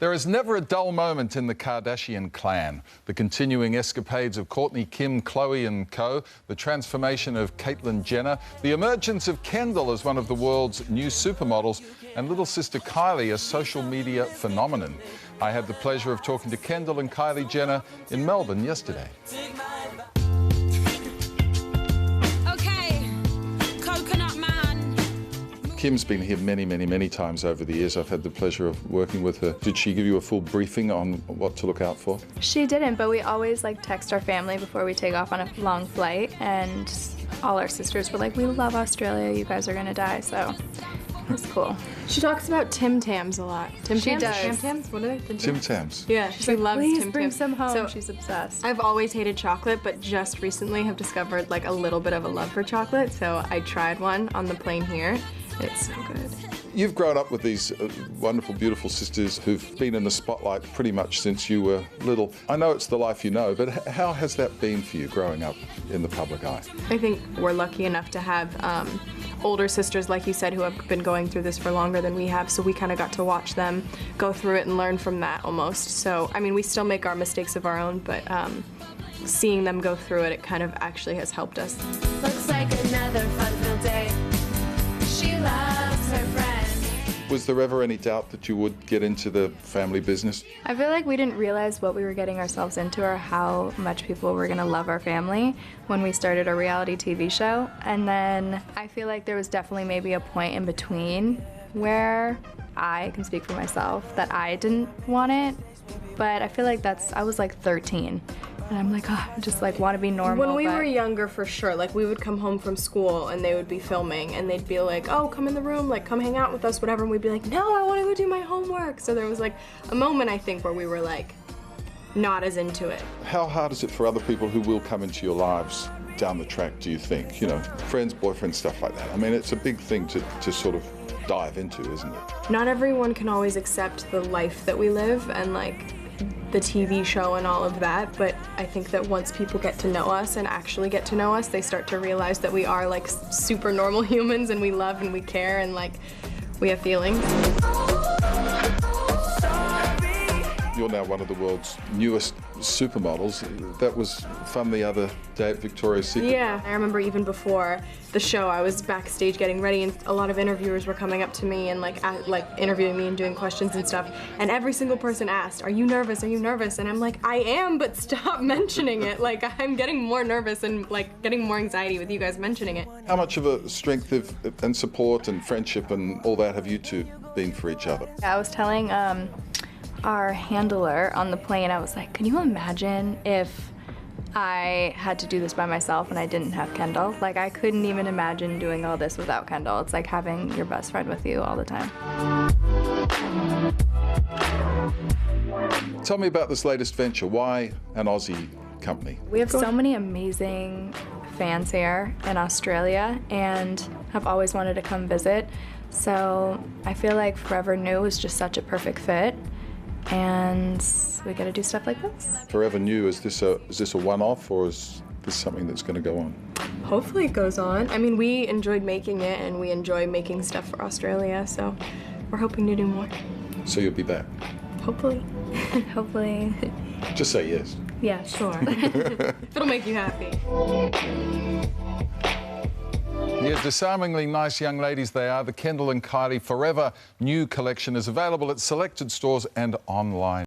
There is never a dull moment in the Kardashian clan. The continuing escapades of Kourtney, Kim, Khloe and co, the transformation of Caitlyn Jenner, the emergence of Kendall as one of the world's new supermodels, and little sister Kylie, a social media phenomenon. I had the pleasure of talking to Kendall and Kylie Jenner in Melbourne yesterday. Kim's been here many times over the years. I've had the pleasure of working with her. Did she give you a full briefing on what to look out for? She didn't, but we always text our family before we take off on a long flight, and all our sisters were like, "We love Australia, you guys are gonna die," so it's cool. She talks about Tim Tams a lot. She does. Tim Tams? What are they? Tim Tams. Yeah, she loves Please Tim bring Tams. some home. So, she's obsessed. I've always hated chocolate, but just recently have discovered a little bit of a love for chocolate, so I tried one on the plane here. It's so good. You've grown up with these wonderful, beautiful sisters who've been in the spotlight pretty much since you were little. I know it's the life you know, but how has that been for you growing up in the public eye? I think we're lucky enough to have older sisters, like you said, who have been going through this for longer than we have, so we kind of got to watch them go through it and learn from that almost. So, I mean, we still make our mistakes of our own, but seeing them go through it, it kind of actually has helped us. Looks like another fun-filled day. She loves her friends. Was there ever any doubt that you would get into the family business? I feel like we didn't realize what we were getting ourselves into or how much people were gonna love our family when we started a reality TV show. And then I feel like there was definitely maybe a point in between where I can speak for myself that I didn't want it. But I feel like I was 13. And I'm like, oh, I just want to be normal. When we were younger, for sure, we would come home from school and they would be filming and they'd be like, oh, come in the room, come hang out with us, whatever. And we'd be like, no, I want to go do my homework. So there was a moment, I think, where we were not as into it. How hard is it for other people who will come into your lives down the track, do you think? You know, friends, boyfriends, stuff like that. I mean, it's a big thing to sort of dive into, isn't it? Not everyone can always accept the life that we live and the TV show and all of that, but I think that once people get to know us and actually get to know us, they start to realize that we are super normal humans and we love and we care and we have feelings. You're now one of the world's newest supermodels. That was fun the other day at Victoria's Secret. Yeah, I remember even before the show, I was backstage getting ready and a lot of interviewers were coming up to me and interviewing me and doing questions and stuff. And every single person asked, "Are you nervous? Are you nervous?" And I'm like, "I am, but stop mentioning it." I'm getting more nervous and getting more anxiety with you guys mentioning it. How much of a strength and support and friendship and all that have you two been for each other? I was telling our handler on the plane, I was like, can you imagine if I had to do this by myself and I didn't have Kendall? I couldn't even imagine doing all this without Kendall. It's like having your best friend with you all the time. Tell me about this latest venture. Why an Aussie company? We have so many amazing fans here in Australia and have always wanted to come visit. So I feel like Forever New is just such a perfect fit. And we got to do stuff like this. Forever New, is this a one-off or is this something that's going to go on? Hopefully it goes on. I mean, we enjoyed making it and we enjoy making stuff for Australia, so we're hoping to do more. So you'll be back? Hopefully. Hopefully. Just say yes. Yeah, sure. If it'll make you happy. Yeah, disarmingly nice young ladies they are. The Kendall and Kylie Forever New collection is available at selected stores and online.